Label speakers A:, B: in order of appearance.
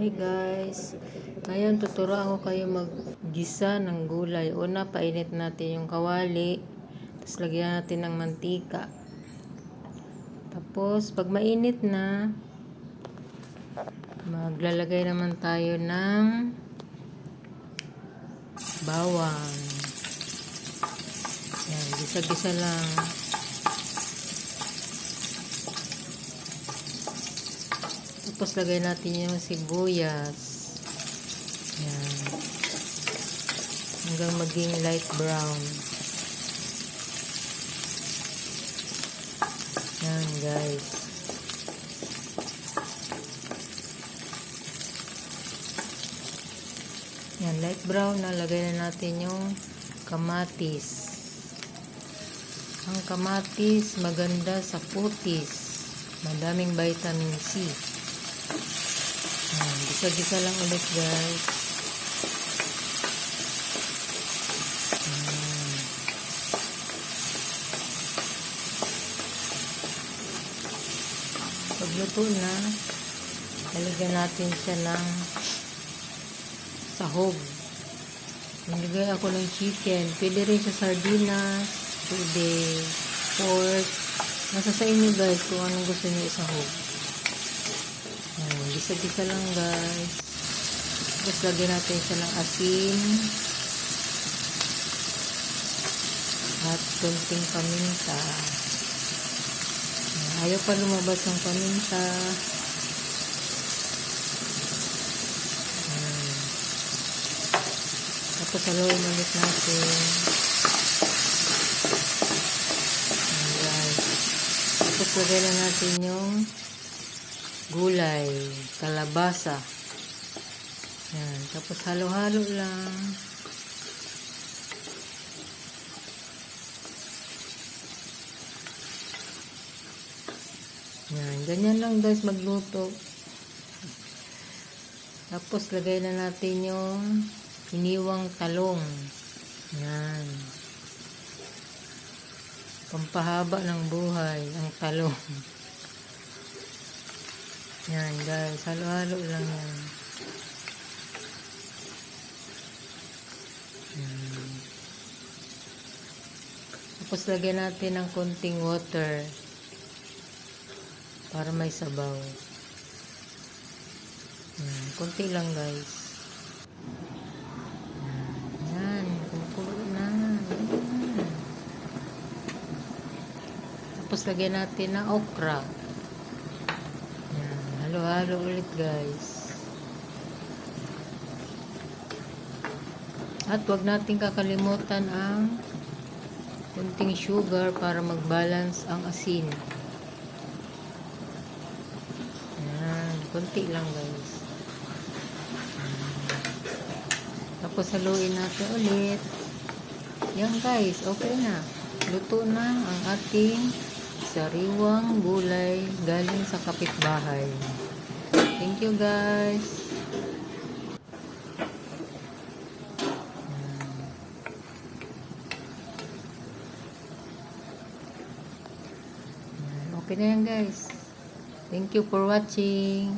A: Hi guys, ngayon tuturuan ko kayo maggisa ng gulay. Una, painit natin yung kawali, tapos lagyan natin ng mantika. Tapos pag mainit na, maglalagay naman tayo ng bawang. Yan, gisa-gisa lang. Tapos lagay natin yung sibuyas. Yan. Hanggang maging light brown. Yan guys. Yan, light brown na. Lagay na natin yung kamatis. Ang kamatis maganda sa putis. Madaming vitamin C. Gisa-gisa lang ulit guys. Pagluto na, lalagyan natin siya ng sahog. Nilagay ako ng chicken. Pwede rin sa sardinas, pwede pork. Nasa sa inyo guys kung anong gusto niyo isahog. Gisa-gisa lang guys. Tapos lagyan natin siya ng asin at konting paminta. Ayaw pa lumabas ang paminta. Tapos haluin ulit natin. Tapos lagyan na natin yung gulay, kalabasa. Yan. Tapos halo-halo lang. Yan. Ganyan lang guys magluto. Tapos lagay na natin yung hiniwang talong. Yan. Pampahaba ng buhay ang talong. Yan guys, halo-halo lang yan. Tapos lagyan natin ng konting water para may sabaw. Konti lang guys. Yan, kumukulo na. Yan. Tapos lagyan natin ng okra. Halo-halo ulit guys. At wag natin kakalimutan ang kunting sugar para mag-balance ang asin. Yan, kunti lang guys. Tapos haluin natin ulit. Yan guys, okay na. Luto na ang ating sariwang gulay galing sa kapitbahay. Thank you guys. Okay na yan guys. Thank you for watching.